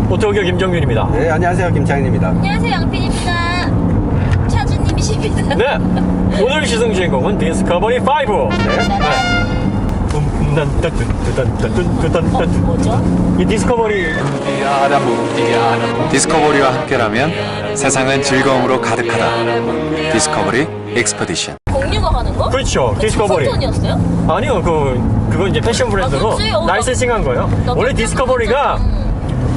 오토기어 김정윤입니다. 네, 안녕하세요. 김창인입니다. 안녕하세요, 양핀입니다. 차주님이십니다. 네, 오늘 시승 주인공은 디스커버리 5. 뭐죠? 이 디스커버리 디스커버리와 함께라면 세상은 즐거움으로 가득하다. 디스커버리 엑스퍼디션. 공유가 하는 거? 그렇죠. 디스커버리. 톤이었어요? 아니요, 그건 이제 패션 브랜드로 그치? 라이센싱한 거예요. 원래 디스커버리가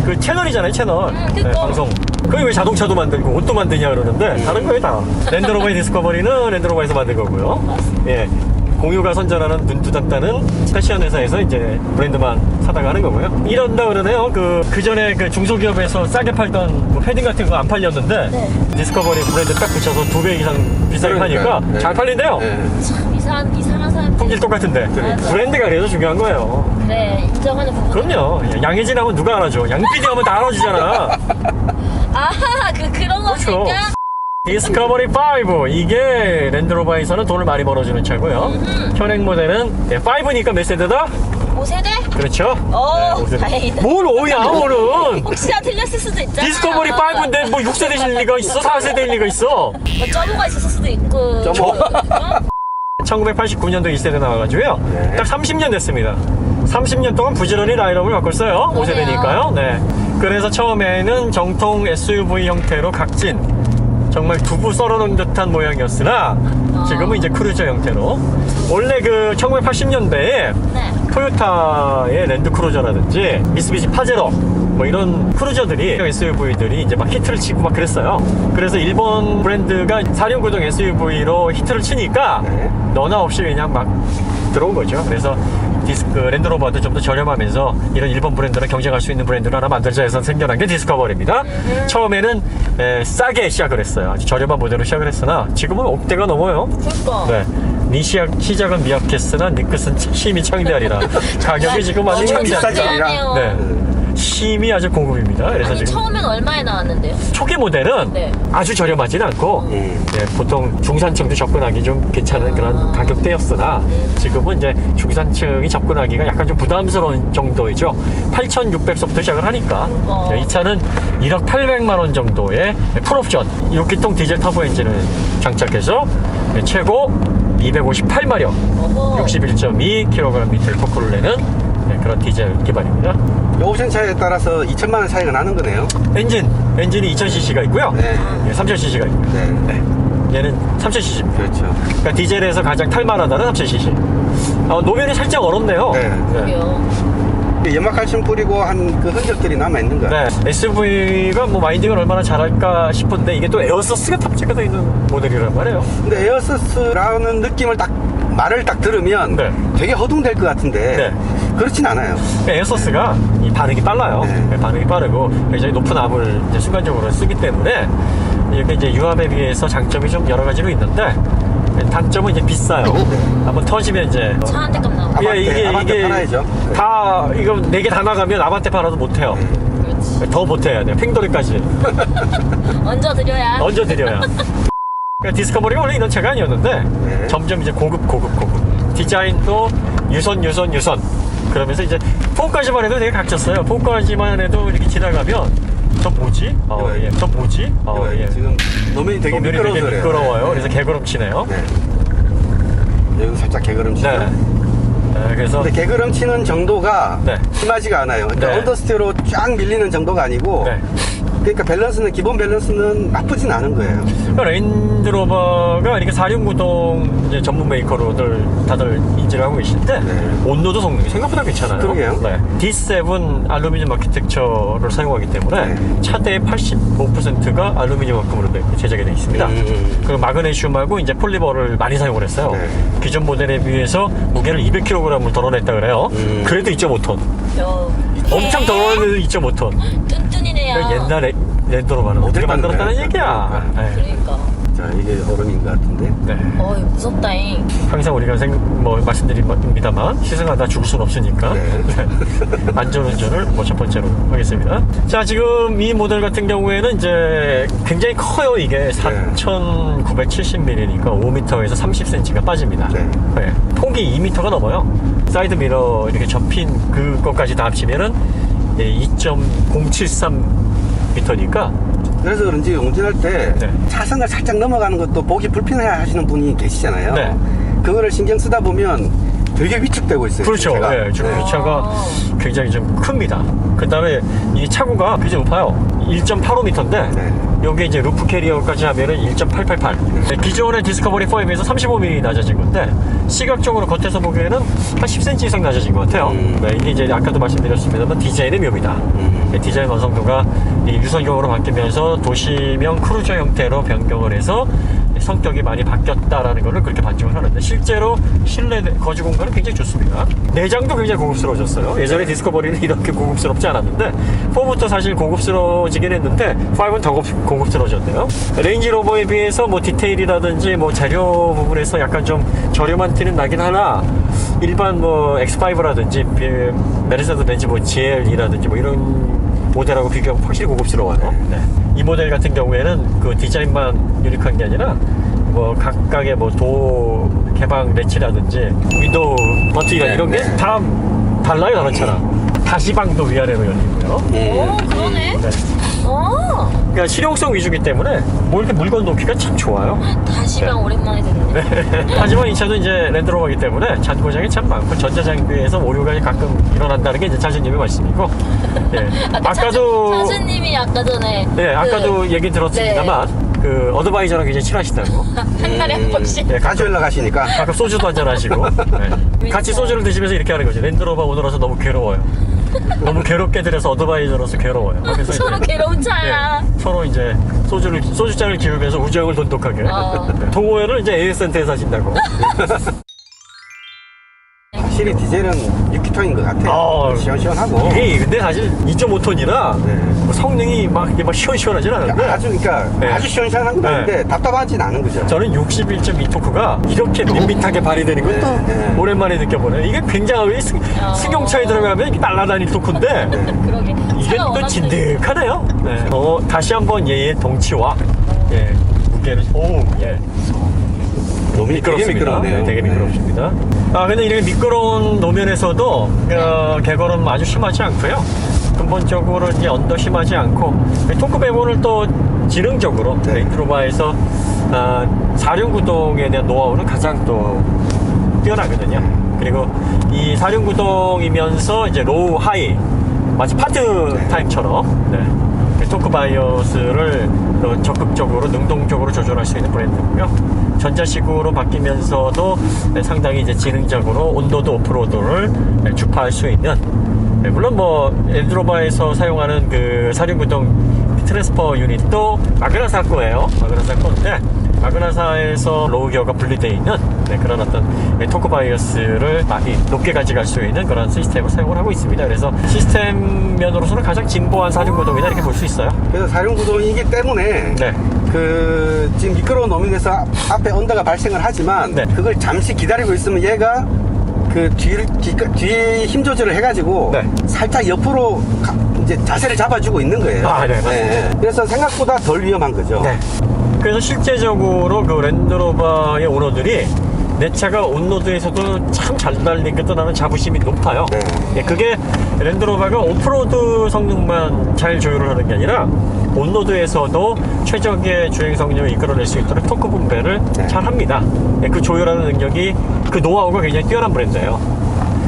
그 채널이잖아요, 채널. 그거. 방송. 그게 왜 자동차도 만들고 옷도 만드냐 그러는데 다른 거예요, 다. 랜드로버의 디스커버리는 랜드로버에서 만든 거고요. 예. 공유가 선전하는 눈두단다는 패션 회사에서 이제 브랜드만 사다가 하는 거고요. 이런다 그러네요. 그 전에 그 중소기업에서 싸게 팔던 뭐 패딩 같은 거 안 팔렸는데 네. 디스커버리 브랜드 딱 붙여서 2배 이상 비싸게 파니까 네. 잘 팔린대요. 참 이상한 사람. 품질 똑같은데 브랜드가 그래서 중요한 거예요. 그래, 인정하는 부분. 그럼요. 양혜진 하면 누가 알아줘? 양PD 하면 다 알아주잖아. 아하, 그런 그렇죠. 겁니까? 디스커버리 5 이게 랜드로버에서는 돈을 많이 벌어주는 차고요. 현행 모델은 5니까 몇 세대다? 5세대? 그렇죠. 오, 네, 다행이다. 뭘 5야 오늘은. 혹시나 틀렸을 수도 있잖아. 디스커버리 5인데 뭐 6세대일 리가 있어? 4세대일 리가 있어? 뭐 점호가 있었을 수도 있고. 점호. 1989년도 1세대 나와가지고요. 네. 딱 30년 됐습니다. 30년 동안 부지런히 라인업을 바꿨어요. 5세대니까요. 네. 그래서 처음에는 정통 SUV 형태로 각진, 정말 두부 썰어놓은 듯한 모양이었으나 지금은 이제 크루저 형태로. 원래 그 1980년대에 네. 토요타의 랜드크루저라든지 미쓰비시 파제로 뭐 이런 크루저들이 SUV들이 이제 막 히트를 치고 막 그랬어요. 그래서 일본 브랜드가 4륜구동 SUV로 히트를 치니까 네. 너나 없이 그냥 막 들어온 거죠. 그래서 랜드로버도 좀 더 저렴하면서 이런 일본 브랜드랑 경쟁할 수 있는 브랜드를 하나 만들자 해서 생겨난 게 디스커버리입니다. 처음에는 싸게 시작을 했어요. 아주 저렴한 모델로 시작을 했으나 지금은 억대가 넘어요. 그러니까. 네. 시작은 미약했으나 네 끝은 심히 창대하리라. 가격이 지금 아주 너무 창대하죠. 비싸네요. 네. 심이 아주 고급입니다. 그래서 아니, 지금 처음엔 얼마에 나왔는데요? 초기 모델은 네. 아주 저렴하진 않고 보통 중산층도 접근하기 좀 괜찮은 그런 가격대였으나 지금은 이제 중산층이 접근하기가 약간 좀 부담스러운 정도이죠. 8,600서부터 시작을 하니까 이 차는 1억 800만 원 정도의 풀옵션 6기통 디젤 터보 엔진을 장착해서 최고 258마력 어허. 61.2kgm 토크를 내는 그런 디젤 기반입니다. 옵션차에 따라서 2천만 원 차이가 나는 거네요. 엔진이 2000cc가 있고요. 네. 3000cc가 있고요. 네. 얘는 3000cc입니다. 그렇죠. 그러니까 디젤에서 가장 탈만하다는 3000cc. 노면이 살짝 어렵네요. 네. 그래요. 연막칼슘 뿌리고 한 그 흔적들이 남아있는 거예요. 네. SUV가 뭐 마인딩을 얼마나 잘할까 싶은데 이게 또 에어서스가 탑재가 되어 있는 모델이란 말이에요. 근데 에어서스라는 느낌을 말을 딱 들으면 네. 되게 허둥댈 것 같은데 네. 그렇진 않아요. 에어서스가 이 반응이 빨라요. 네. 반응이 빠르고 굉장히 높은 압을 이제 순간적으로 쓰기 때문에 이게 이제 유압에 비해서 장점이 좀 여러 가지로 있는데 단점은 이제 비싸요. 한번 터지면 이제 차 한 대 값 나오고. 아반떼 팔아야죠. 네. 다 이거 4개 다 나가면 아반떼 팔아도 못해요. 그렇지. 더 못해야 돼요. 팽돌이까지 얹어드려야. 얹어드려야. 그러니까 디스커버리가 원래 이런 차가 아니었는데 네. 점점 이제 고급 디자인도 유선 그러면서 이제 4까지만 해도 되게 각졌어요. 4까지만 해도 이렇게 지나가면 저 뭐지? 저 뭐지? 지금 노면이 되게 노면이 미끄러워서 되게 그래요. 미끄러워요. 네. 그래서 개구름치네요. 네. 여기 살짝 개그름치죠. 네, 그래서 근데 개그름치는 정도가 네. 심하지가 않아요. 그러니까 네. 언더스테어로 쫙 밀리는 정도가 아니고 네. 그러니까 기본 밸런스는 나쁘진 않은 거예요. 랜드로버가 이렇게 4륜구동 이제 전문 메이커로들 다들 인지를 하고 계신데 온로도 성능이 생각보다 괜찮아요. 그러게요. 네. D7 알루미늄 아키텍처를 사용하기 때문에 차대의 85%가 알루미늄 합금으로 제작이 되어 있습니다. 그리고 마그네슘하고 이제 폴리머를 많이 사용을 했어요. 네. 기존 모델에 비해서 무게를 200kg을 덜어냈다 그래요. 그래도 2.5톤. 엄청 덜어내도 2.5톤. 뚠뚠이네요. 옛날에 랜드로버는 어떻게 만들었다는 얘기야. 네. 그러니까. 자, 이게 얼음인 것 같은데. 네. 어이, 무섭다잉. 항상 우리가 말씀드립니다만 시승하다 죽을 순 없으니까 네. 안전운전을 첫 번째로 하겠습니다. 자, 지금 이 모델 같은 경우에는 이제 굉장히 커요. 이게 4970mm니까 5m에서 30cm가 빠집니다. 폭이 2m가 넘어요. 사이드 미러 이렇게 접힌 그것까지 다 합치면은 2.073m니까 그래서 그런지 운전할 때 네. 차선을 살짝 넘어가는 것도 보기 불편해 하시는 분이 계시잖아요. 네. 그거를 신경 쓰다 보면 되게 위축되고 있어요. 그렇죠. 제가. 예, 지금 이 차가 굉장히 좀 큽니다. 그 다음에 이 차고가 굉장히 높아요. 1.85m인데 네. 여기 이제 루프 캐리어까지 하면은 1.888. 기존의 디스커버리 4에 비해서 35mm 낮아진 건데 시각적으로 겉에서 보기에는 한 10cm 이상 낮아진 것 같아요. 네, 이게 이제 아까도 말씀드렸습니다만 디자인의 묘미다. 디자인 완성도가 이 유선경으로 바뀌면서 도시명 크루저 형태로 변경을 해서 성격이 많이 바뀌었다라는 것을 그렇게 반증을 하는데 실제로 실내 거주 공간은 굉장히 좋습니다. 내장도 굉장히 고급스러워졌어요. 예전에 디스커버리는 이렇게 고급스럽지 않았는데 4부터 사실 고급스러워지긴 했는데 5는 더 고급스러워졌네요. 레인지로버에 비해서 뭐 디테일이라든지 뭐 재료 부분에서 약간 좀 저렴한 티는 나긴 하나 일반 뭐 X5라든지 메르세데스 벤츠 뭐 GL이라든지 뭐 이런 모델하고 비교하면 확실히 고급스러워요. 네. 이 모델 같은 경우에는 그 디자인만 유니크한 게 아니라 뭐 각각의 뭐 도 개방 레치라든지 윈도우 버튼이나 네, 이런 게 네. 다 달라요. 다른 차랑 다시방도 위아래로 열리고요. 오, 그러네. 네. 그러니까 실용성 위주이기 때문에 뭐 이렇게 물건 놓기가 참 좋아요. 다시방 네. 오랜만에 듣네. 하지만 이 차도 이제 랜드로버이기 때문에 잔고장이 참 많고 전자장비에서 오류가 가끔 일어난다는 게 이제 차주님의 말씀이고 예. 아까도 차주님이 아까 전에 네, 아까도 얘기 들었습니다만 그 어드바이저랑 굉장히 친하시다고. 한 달에 한 번씩 예, 자주 연락 하시니까. 가끔 소주도 한잔 하시고 네. 같이 소주를 드시면서 이렇게 하는 거죠. 랜드로버 오늘 와서 너무 괴로워요. 너무 괴롭게 들여서 어드바이저로서 괴로워요. 그래서 서로 이제, 괴로운 차야. 예, 서로 이제 소주잔을 기울면서 우정을 돈독하게. 동호회를 이제 AS센터에서 하신다고. 확실히 디젤은 6기통인 것 같아요. 시원시원하고. 이게 근데 사실 2.5톤이라 네. 뭐 성능이 막 이렇게 막 시원시원하진 않은데 그러니까 네. 아주 시원시원한 건 아닌데 네. 답답하진 않은 거죠. 저는 61.2 토크가 이렇게 밋밋하게 발휘되는 것도 네. 오랜만에 느껴보네요. 이게 굉장히 승용차에 들어가면 이렇게 날아다닐 토크인데 그러게. 이게 차가 또 워낙 진득하네요. 네. 다시 한번 얘의 덩치와 무게를 너무 미끄럽습니다. 미끄럽네요. 네, 되게 미끄럽습니다. 근데 이렇게 미끄러운 노면에서도 개걸음 아주 심하지 않고요. 근본적으로 이제 언더 심하지 않고 토크 배분을 또 지능적으로 레인지로버에서 4륜구동에 대한 노하우는 가장 또 뛰어나거든요. 그리고 이 4륜구동이면서 이제 로우 하이 마치 파트 타임처럼 토크 바이어스를 적극적으로 능동적으로 조절할 수 있는 브랜드고요. 전자식으로 바뀌면서도 상당히 이제 지능적으로 온도도 오프로드를 주파할 수 있는 물론 뭐 랜드로버에서 사용하는 그 4륜구동 트랜스퍼 유닛도 마그나사 거예요. 마그나사 건데 마그나사에서 로우 기어가 분리되어 있는 그런 어떤 토크 바이어스를 많이 높게 가져갈 수 있는 그런 시스템을 사용을 하고 있습니다. 그래서 시스템 면으로서는 가장 진보한 4륜구동이다 이렇게 볼 수 있어요. 그래서 4륜구동이기 때문에 지금 미끄러운 노면에서 앞에 언더가 발생을 하지만 그걸 잠시 기다리고 있으면 얘가 그 뒤에 힘 조절을 해가지고 살짝 옆으로 이제 자세를 잡아주고 있는 거예요. 맞습니다. 그래서 생각보다 덜 위험한 거죠. 그래서 실제적으로 그 랜드로버의 오너들이 내 차가 온로드에서도 참 잘 달리겠다는 자부심이 높아요. 그게 랜드로버가 오프로드 성능만 잘 조율을 하는 게 아니라 온로드에서도 최적의 주행 성능을 이끌어낼 수 있도록 토크 분배를 잘 합니다. 그 조율하는 능력이 그 노하우가 굉장히 뛰어난 브랜드예요.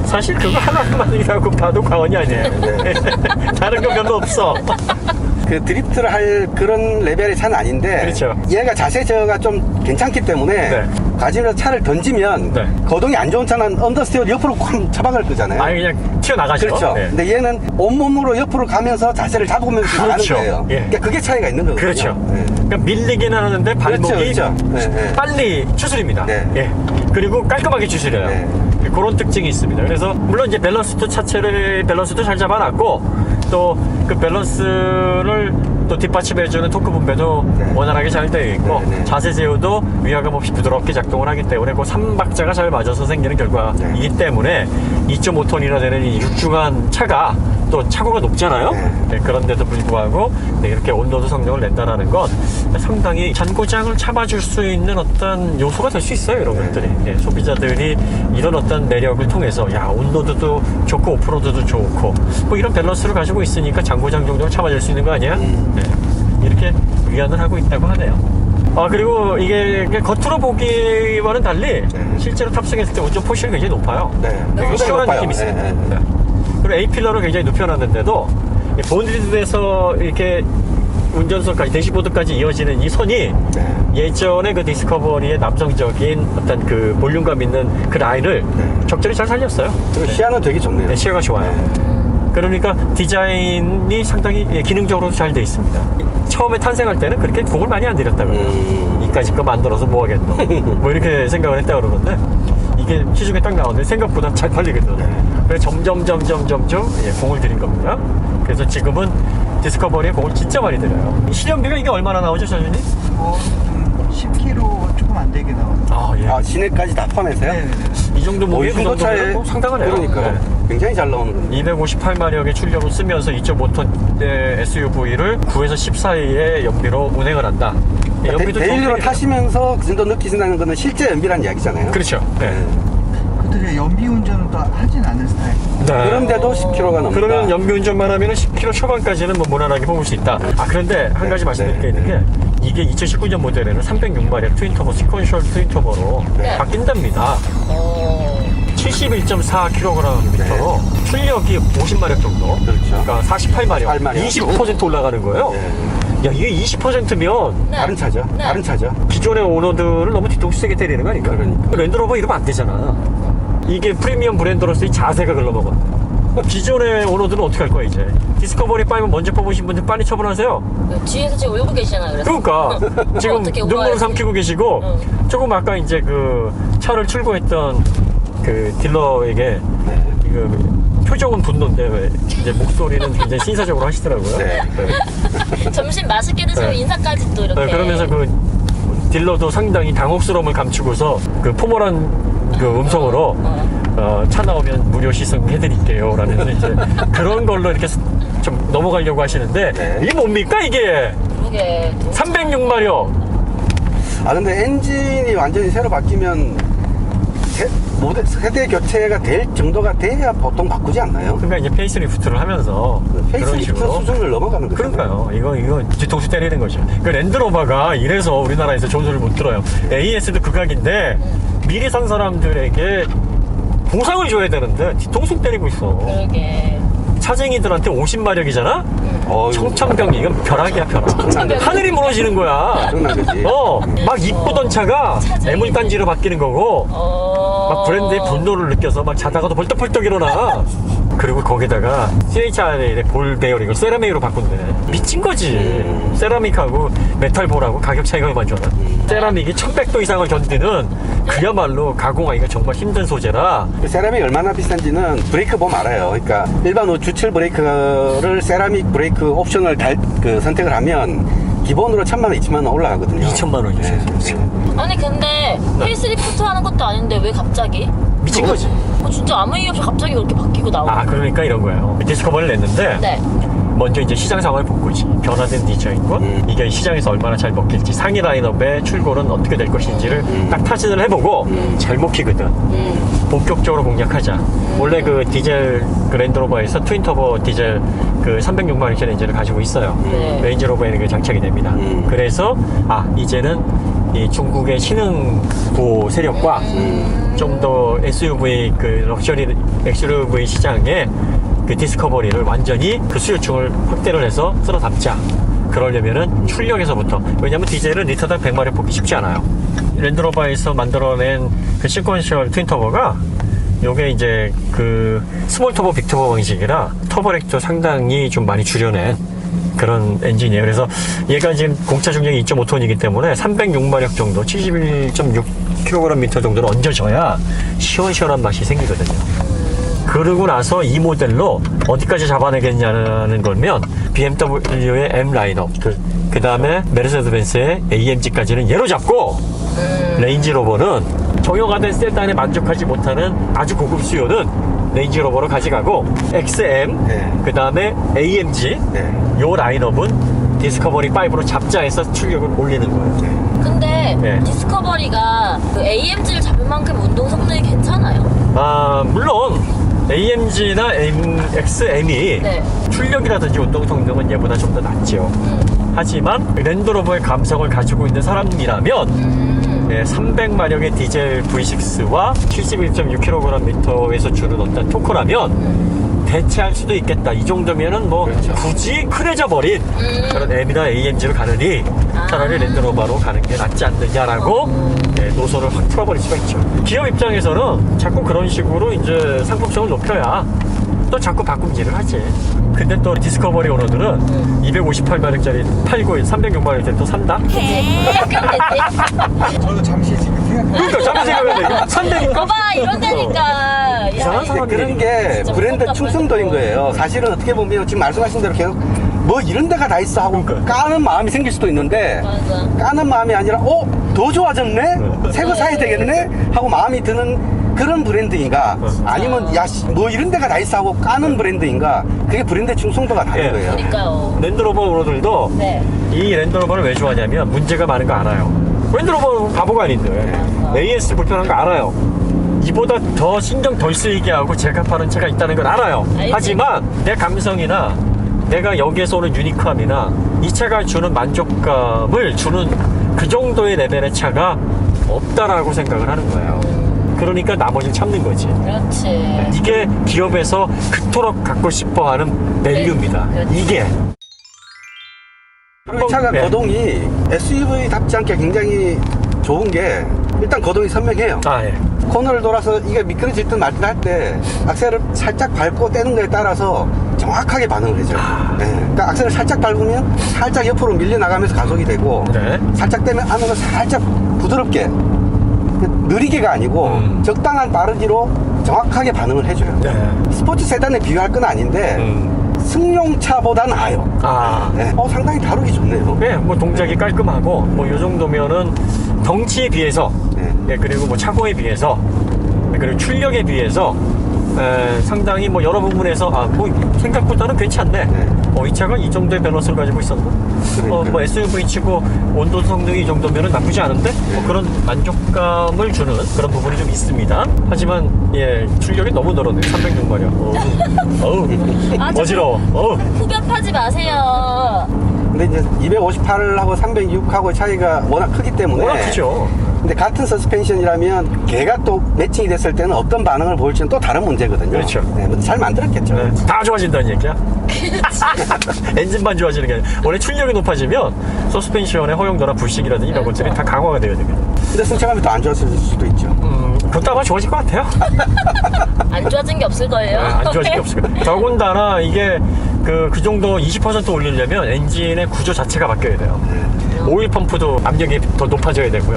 사실 그거 하나만이라고 봐도 과언이 아니에요. 다른 거 별로 없어. 그 드리프트를 할 그런 레벨의 차는 아닌데 그렇죠. 얘가 자세 저가 좀 괜찮기 때문에 가지면서 차를 던지면 거동이 안 좋은 차는 언더스티어를 옆으로 쾅 잡아갈 거잖아요. 그냥 튀어나가죠. 그렇죠. 근데 얘는 온몸으로 옆으로 가면서 자세를 잡으면서 나가는 거예요. 그러니까 그게 차이가 있는 거거든요. 그렇죠. 그러니까 밀리긴 하는데 발목이 빨리 추스립니다. 그리고 깔끔하게 추스려요. 그런 특징이 있습니다. 그래서 물론 이제 밸런스도 차체를 밸런스도 잘 잡아놨고 또 그 밸런스를 또 뒷받침해주는 토크 분배도 네. 원활하게 잘 되어 있고 네, 네. 자세 제어도 위화감 없이 부드럽게 작동을 하기 때문에 그 3박자가 잘 맞아서 생기는 결과이기 네. 때문에 2.5톤이나 되는 이 육중한 차가 또 차고가 높잖아요. 네. 네, 그런데도 불구하고 네, 이렇게 온로드 성능을 낸다라는 건 상당히 잔고장을 참아줄 수 있는 어떤 요소가 될 수 있어요. 이런 것들이 네, 소비자들이 이런 어떤 매력을 통해서 야 온로드도 좋고 오프로드도 좋고 뭐 이런 밸런스를 가지고 있으니까 잔고장 정도는 참아줄 수 있는 거 아니야? 네, 이렇게 위안을 하고 있다고 하네요. 아 그리고 이게 겉으로 보기와는 달리 실제로 탑승했을 때 운전 포션이 굉장히 높아요. 네. 되게 굉장히 시원한 높아요. 느낌이 있어요. 네, 네. 네. 그리고 A필러를 굉장히 눕혀놨는데도 본드에서 이렇게 운전석까지 대시보드까지 이어지는 이 선이 네. 예전에 그 디스커버리의 남성적인 어떤 그 볼륨감 있는 그 라인을 적절히 잘 살렸어요. 그리고 시야는 되게 좋네요. 네, 시야가 좋아요. 그러니까 디자인이 상당히 기능적으로도 잘 돼 있습니다. 처음에 탄생할 때는 그렇게 공을 많이 안 들였다고요. 이까짓 거 만들어서 뭐 하겠노. 뭐 이렇게 생각을 했다 그러는데 이게 시중에 딱 나오는데 생각보다 잘 팔리거든요. 그래서 점점 공을 들인 겁니다. 그래서 지금은 디스커버리에 공을 진짜 많이 들여요. 실험비가 이게 얼마나 나오죠, 사장님? 10kg 조금 안 되게 나와요. 아, 예. 아, 시내까지 다 포함해서요? 네네네. 이 정도 무게 이 정도 차에 상당하네요. 그러니까요. 네. 굉장히 잘 나오는 건데. 258마력의 출력을 쓰면서 2.5톤의 SUV를 9에서 10 사이의 연비로 운행을 한다. 연비도 데일리로 좋은 편이에요. 타시면서 그 정도 느끼신다는 거는 실제 연비란 이야기잖아요. 그렇죠. 네. 그것도 연비 운전은 또 하진 않은 스타일. 네. 그런데도 10km가 넘는다. 그러면 연비 운전만 하면 10km 초반까지는 뭐 무난하게 뽑을 수 있다. 아, 그런데 한 가지 말씀드릴 게 있는 게 이게 2019년 모델에는 306마력 트윈터보, 시퀀셜 트윈터보로 네. 바뀐답니다. 71.4kgm로 네. 출력이 50마력 정도. 그렇죠. 그러니까 48마력. 48마력. 20% 올라가는 거예요. 야, 이게 20%면 네. 다른 차죠. 네. 다른 차죠. 기존의 오너들을 너무 뒤통수 세게 때리는 거 아닌가? 그러니까. 랜드로버 이러면 안 되잖아. 이게 프리미엄 브랜드로서의 자세가 글러먹어. 기존의 오너들은 어떻게 할 거야, 이제? 디스커버리 5 먼저 뽑으신 분들 빨리 처분하세요. 뒤에서 지금 울고 계시잖아요. 그래서. 그러니까 지금 어떻게 눈물을 울어야지. 삼키고 계시고 조금 아까 이제 그 차를 출고했던 그 딜러에게 그 표정은 분노인데 왜 이제 목소리는 굉장히 신사적으로 하시더라고요. 네. 점심 맛있게 드시고 네. 인사까지 또 이렇게. 네, 그러면서 그 딜러도 상당히 당혹스러움을 감추고서 그 포멀한 그 음성으로 차 나오면 무료 시승해드릴게요 라는 이제 그런 걸로 이렇게 좀 넘어가려고 하시는데 네. 이게 뭡니까 이게 그러게. 306마력. 아, 근데 엔진이 완전히 새로 바뀌면 세대 교체가 될 정도가 돼야 보통 바꾸지 않나요? 그러니까 이제 페이스리프트를 하면서 그런 페이스리프트 식으로. 수준을 넘어가는 거죠. 그러니까요. 이거 뒤통수 때리는 거죠. 그 랜드로버가 이래서 우리나라에서 좋은 소리 못 들어요. AS도 극악인데 미리 산 사람들에게 보상을 줘야 되는데 뒤통수 때리고 있어. 그러게. 차쟁이들한테 50마력이잖아? 청천벽, 이건 벼락이야, 벼락. 청천벽. 하늘이 무너지는 거야. 엄청난 거지. 막 이쁘던 차가 애물단지로 바뀌는 거고, 막 브랜드의 분노를 느껴서 막 자다가도 벌떡벌떡 일어나. 그리고 거기다가 CHR의 볼 베어링을 세라믹으로 바꾼대. 미친 거지. 세라믹하고 메탈볼하고 가격 차이가 얼마나 나. 세라믹이 1100도 이상을 견디는 그야말로 가공하기가 정말 힘든 소재라. 그 세라믹이 얼마나 비싼지는 브레이크 보면 알아요. 그러니까 일반 주철 브레이크를 세라믹 브레이크 옵션을 선택을 하면 기본으로 1000만 원, 2천만 원 올라가거든요. 2천만 원이죠. 아니 근데 페이스리프트 하는 것도 아닌데 왜 갑자기? 미친 거지. 진짜 아무 이유 없이 갑자기 그렇게 바뀌고 나오고. 아, 그러니까 이런 거예요. 디스커버리를 냈는데 네. 먼저 이제 시장 상황을 본 거지. 변화된 디자인과 이게 시장에서 얼마나 잘 먹힐지, 상위 라인업의 출고는 어떻게 될 것인지를 딱 타진을 해보고 잘 먹히거든. 본격적으로 공략하자. 원래 그 디젤 그 랜드로버에서 트윈터보 디젤 그 306마력짜리 엔진을 가지고 있어요. 네. 레인지로버에는 그게 장착이 됩니다. 그래서 이제는 이 중국의 신흥고 세력과 좀 더 SUV 그 럭셔리 SUV 시장에 그 디스커버리를 완전히 그 수요층을 확대를 해서 쓸어 담자. 그러려면은 출력에서부터. 왜냐면 디젤은 리터당 100마력 뽑기 쉽지 않아요. 랜드로버에서 만들어낸 그 시퀀셜 트윈터보가 요게 이제 그 스몰 터보 빅 터보 방식이라 터보렉도 상당히 좀 많이 줄여낸 그런 엔진이에요. 그래서 얘가 지금 공차 중량이 2.5톤이기 때문에 306마력 정도, 71.6kgm 정도를 얹어줘야 시원시원한 맛이 생기거든요. 그러고 나서 이 모델로 어디까지 잡아내겠냐는 거면 BMW의 M 라인업, 그 다음에 메르세데스 벤츠의 AMG까지는 얘로 잡고 레인지로버는 정형화된 세단에 만족하지 못하는 아주 고급 수요는 레인지로버로 가져가고 XM, 네. 그 다음에 AMG 네. 요 라인업은 디스커버리 5로 잡자해서 출력을 올리는 거예요. 근데 네. 디스커버리가 그 AMG를 잡을 만큼 운동 성능이 괜찮아요? 아, 물론 AMG나 XM이 네. 출력이라든지 운동 성능은 얘보다 좀 더 낫죠. 하지만 랜드로버의 감성을 가지고 있는 사람이라면 300마력의 디젤 V6와 71.6kgm에서 주는 어떤 토크라면 대체할 수도 있겠다. 이 정도면은 뭐 그렇죠. 굳이 흔해져 버린 그런 M이나 AMG로 가느니 차라리 랜드로버로 가는 게 낫지 않느냐라고 노선을 확 풀어버릴 수가 있죠. 기업 입장에서는 자꾸 그런 식으로 이제 상품성을 높여야 또 자꾸 바꿈질을 하지. 근데 또 디스커버리 오너들은 258마력짜리 891, 306마력짜리 또 산다? 저도 잠시 지금 생각해요. 그러니까 잠깐 생각해야 돼. 산다니까? 봐봐 이런다니까. 이상한 야, 사람. 그런 게 진짜 브랜드 무섭다, 충성도인 무섭다. 거예요. 사실은 어떻게 보면 지금 말씀하신 대로 계속 뭐 이런 데가 다 있어 하고 그러니까. 까는 마음이 생길 수도 있는데 맞아. 까는 마음이 아니라 더 좋아졌네? 새 거 사야 되겠네? 하고 마음이 드는 그런 브랜드인가 아니면 뭐 이런 데가 다 있어 하고 까는 브랜드인가 그게 브랜드 충성도가 다른 예. 거예요. 그러니까요. 랜드로버 오너들도 네. 이 랜드로버를 왜 좋아하냐면 문제가 많은 거 알아요. 랜드로버는 바보가 아닌데 AS 불편한 거 알아요. 이보다 더 신경 덜 쓰이게 하고 제가 파는 차가 있다는 걸 알아요. 알지. 하지만 내 감성이나 내가 여기에서 오는 유니크함이나 이 차가 주는 만족감을 주는 그 정도의 레벨의 차가 없다라고 생각을 하는 거예요. 그러니까 나머지를 참는 거지. 그렇지. 이게 기업에서 그토록 갖고 싶어 하는 밸류입니다. 그렇지. 이게. 그리고 이 차가 네. 거동이 SUV답지 않게 굉장히 좋은 게 일단 거동이 선명해요. 아, 예. 코너를 돌아서 이게 미끄러질 듯 말 듯 할 때 악셀을 살짝 밟고 떼는 거에 따라서 정확하게 반응을 해줘요. 네. 그러니까 악셀을 살짝 밟으면 살짝 옆으로 밀려나가면서 가속이 되고 네. 살짝 떼면 안으로 살짝 부드럽게 느리게가 아니고 적당한 빠르기로 정확하게 반응을 해줘요. 네. 스포츠 세단에 비교할 건 아닌데 승용차보다 나아요. 아. 네. 상당히 다루기 좋네요. 네, 뭐 동작이 깔끔하고 뭐 요 정도면은 덩치에 비해서 네. 그리고 뭐 차고에 비해서 그리고 출력에 비해서 상당히 뭐 여러 부분에서 뭐 생각보다는 괜찮네. 네. 이 차가 이 정도의 밸런스를 가지고 있었나? 뭐 SUV 치고 온도 성능이 이 정도면은 나쁘지 않은데 뭐 그런 만족감을 주는 그런 부분이 좀 있습니다. 하지만 출력이 너무 늘었네. 306마력. 어우, 아, 어지러워. 어우. 후벼파지 마세요. 근데 이제 258하고 306하고 차이가 워낙 크기 때문에 워낙 크죠. 근데 같은 서스펜션이라면 걔가 또 매칭이 됐을 때는 어떤 반응을 보일지는 또 다른 문제거든요. 그렇죠. 네, 뭐잘 만들었겠죠. 네, 다 좋아진다는 얘기야. 엔진만 좋아지는 게 아니라 원래 출력이 높아지면 서스펜션의 허용도나 부식이라든지 이런 것들이 다 강화가 되어야 됩니다. 근데 승차감이 더 안 좋았을 수도 있죠. 그것도 아마 좋아질 것 같아요. 안 좋아진 게 없을 거예요. 안 좋아질 게 없을 거예요. 더군다나 이게 그 정도 20% 올리려면 엔진의 구조 자체가 바뀌어야 돼요. 오일 펌프도 압력이 더 높아져야 되고요.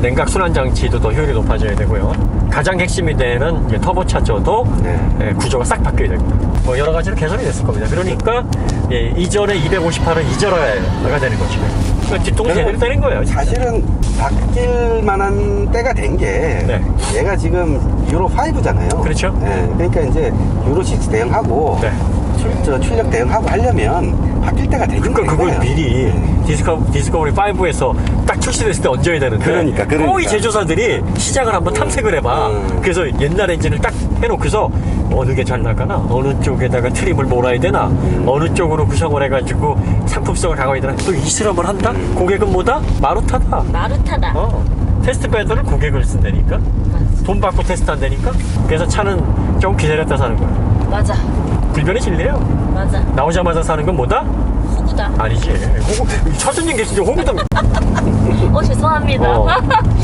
냉각 순환 장치도 더 효율이 높아져야 되고요. 가장 핵심이 되는 이제 터보 차저도 구조가 싹 바뀌어야 됩니다. 뭐 여러 가지로 개선이 됐을 겁니다. 그러니까 이전에 258은 이전화가 되는 거죠. 그러니까 뒤통수에 내리는 거예요. 진짜. 사실은 바뀔 만한 때가 된 게 네. 얘가 지금 유로 5잖아요. 그렇죠. 네, 그러니까 이제 유로 6 대응하고 네. 출력 대응하고 하려면 바뀔 때가 되긴 그러니까 된 그걸 거예요. 미리 디스커버리 5에서 딱 출시됐을 때 얹어야 되는데 그러니까. 거의 제조사들이 시장을 한번 탐색을 해봐. 그래서 옛날 엔진을 딱 해놓고서 어느 게 잘 나가나, 어느 쪽에다가 트림을 몰아야 되나, 어느 쪽으로 구성을 해가지고 상품성을 강화해야 되나, 또 이 실험을 한다? 고객은 뭐다? 마루타다. 마루타다. 테스트 배드를 고객을 쓴다니까? 돈 받고 테스트 한다니까? 그래서 차는 조금 기다렸다 사는 거야. 맞아. 불변의 진리예요. 맞아. 나오자마자 사는 건 뭐다? 호구다. 아니지. 호구, 차선님 계시죠? 호구다. 죄송합니다. 어.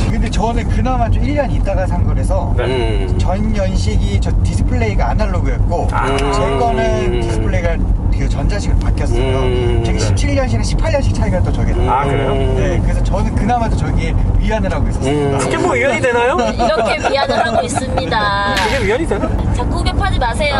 근데 저는 그나마 좀 1년 있다가 산 거라서 네. 전 연식이 저 디스플레이가 아날로그였고 제 거는 디스플레이가 그 전자식으로 바뀌었어요. 저게 17년식이랑 18년식 차이가 또 저게 나요. 아, 그래요? 네, 그래서 저는 그나마 도 저기에 위안을 하고 있었습니다. 그게 뭐 위안이 되나요? 이렇게 미안을 하고 있습니다. 그게 위안이 되나? 자꾸 후벼파지 마세요.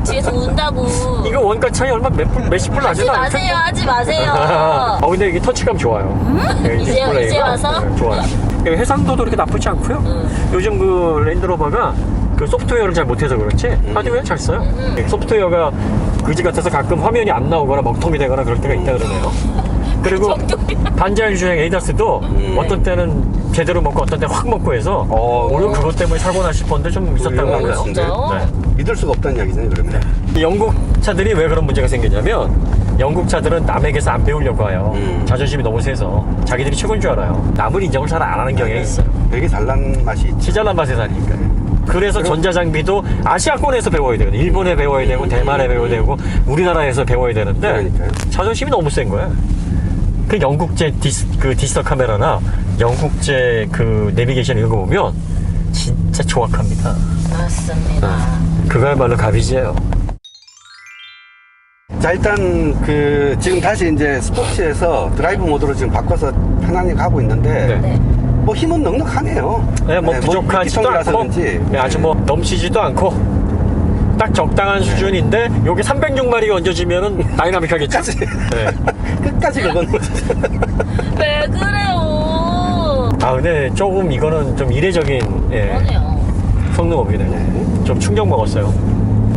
뒤에서 운다고. 이거 원가 차이 얼마 몇십 불 하지 나지도 마세요. 하지 마세요. 근데 이게 터치감 좋아요. 네, 이제 디스플레이가. 와서? 네, 좋아요. 해상도도 그렇게 나쁘지 않고요. 요즘 그 랜드로버가 그 소프트웨어를 잘 못해서 그렇지 하드웨어 잘 써요. 소프트웨어가 그지 같아서 가끔 화면이 안 나오거나 먹통이 되거나 그럴 때가 있다 그러네요. 그리고 반자율 주행 에이다스도 어떤 때는 제대로 먹고 어떤 때는 확 먹고 해서 오늘 그것 때문에 사고 나실 뻔도 좀 있었다고 하네요. 진짜요? 네. 믿을 수가 없다는 이야기잖아요, 그러면. 이 영국 차들이 왜 그런 문제가 생기냐면 영국 차들은 남에게서 안 배우려고 해요. 자존심이 너무 세서 자기들이 최고인 줄 알아요. 남을 인정을 잘 안 하는 경향이 있어요. 되게 잘난 맛이 있지. 치잘난 맛에 사니까. 그래서 전자장비도 아시아권에서 배워야 되거든. 일본에 배워야 되고 대만에 배워야 되고 우리나라에서 배워야 되는데 그러니까요. 자존심이 너무 센 거야. 그 영국제 디지털 카메라나 영국제 그 내비게이션 이런 거 보면 진짜 정확합니다. 맞습니다. 그거야말로 가비지예요. 자, 일단 그 지금 다시 이제 스포츠에서 드라이브 모드로 지금 바꿔서 편안하게 가고 있는데 네. 뭐 힘은 넉넉하네요. 네, 뭐 부족하지도 않고 네, 아주 뭐 넘치지도 않고 딱 적당한 수준인데 요게 306마리가 얹어지면은 다이나믹하겠죠? 네. 끝까지 그건 왜 그래요? 근데 조금 이거는 좀 이례적인 그러네요. 성능업이네. 좀 충격 먹었어요.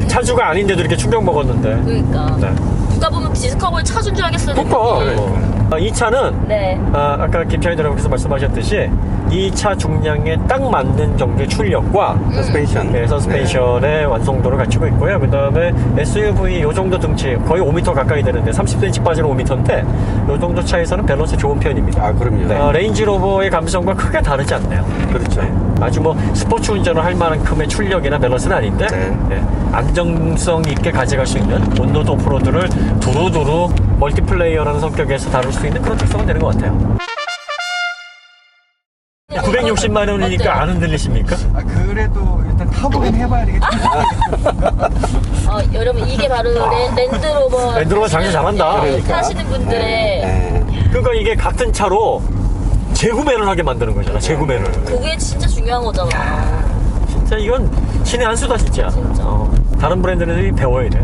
차주가 아닌데도 이렇게 충격 먹었는데. 그러니까. 네. 누가 보면 디스커버리 차준 줄 알겠어요. 그러니까 이 차는 네. 아까 김창희 드라이버께서 말씀하셨듯이 이 차 중량에 딱 맞는 정도의 출력과 서스펜션. 네, 서스펜션의 완성도를 갖추고 있고요. 그 다음에 SUV 요 정도 등치 거의 5m 가까이 되는데 30cm 빠지는 5m인데 요 정도 차에서는 밸런스 좋은 편입니다. 아, 그럼요. 레인지로버의 감성과 크게 다르지 않네요. 그렇죠. 아주 뭐 스포츠 운전을 할 만큼의 출력이나 밸런스는 아닌데 네. 안정성 있게 가져갈 수 있는 온로드 오프로드를 두루두루 멀티플레이어라는 성격에서 다룰 수 있는 그런 특성은 되는 것 같아요. 960만 원이니까 안 흔들리십니까? 그래도 일단 타보긴 해봐야 되겠죠. 여러분 이게 바로 랜드로버. 랜드로버 장사 잘한다. 그러니까. 타시는 분들의 네. 그러니까 이게 같은 차로 재구매를 하게 만드는 거잖아. 재구매를. 그게 진짜 중요한 거잖아. 진짜 이건 신의 한 수다 진짜. 진짜. 다른 브랜드들이 배워야 돼.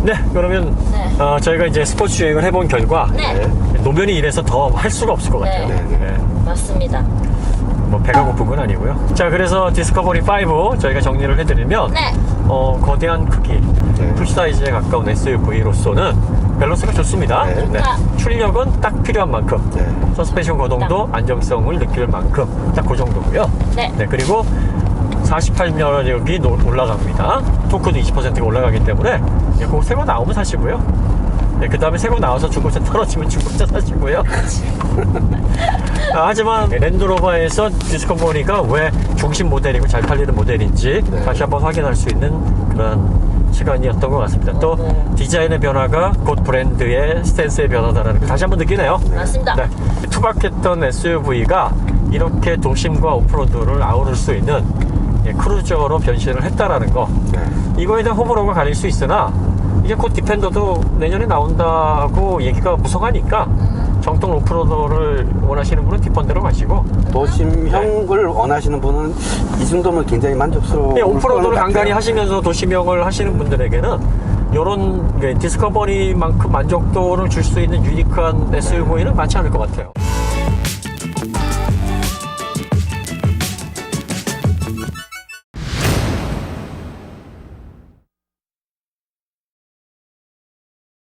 네, 그러면 네. 저희가 이제 스포츠 주행을 해본 결과 네. 노면이 이래서 더 할 수가 없을 것 같아요. 네. 맞습니다. 뭐 배가 고픈 건 아니고요. 자, 그래서 디스커버리 5 저희가 정리를 해드리면 네. 거대한 크기, 풀사이즈에 가까운 SUV로서는 밸런스가 좋습니다. 네. 출력은 딱 필요한 만큼, 서스펜션 거동도 안정성을 느낄 만큼 딱 그 정도고요. 네. 그리고 48마력이 올라갑니다. 토크도 20%가 올라가기 때문에 그거 새거 나오면 사시고요. 그 다음에 새거 나와서 중고차 떨어지면 중고차 사시고요. 하지만 랜드로버에서 디스커버리가 왜 중심 모델이고 잘 팔리는 모델인지 다시 한번 확인할 수 있는 그런 시간이었던 것 같습니다. 또 디자인의 변화가 곧 브랜드의 스탠스의 변화다라는 걸 다시 한번 느끼네요. 맞습니다. 투박했던 SUV가 이렇게 도심과 오프로드를 아우를 수 있는 크루저로 변신을 했다라는 거. 이거에 대한 호불호가 갈릴 수 있으나 이게 곧 디펜더도 내년에 나온다고 얘기가 무성하니까 정통 오프로더를 원하시는 분은 디펜더로 가시고 도심형을 원하시는 분은 이 정도면 굉장히 만족스러운 오프로더를 간간히 하시면서 도심형을 하시는 분들에게는 이런 디스커버리만큼 만족도를 줄 수 있는 유니크한 SUV는 많지 않을 것 같아요.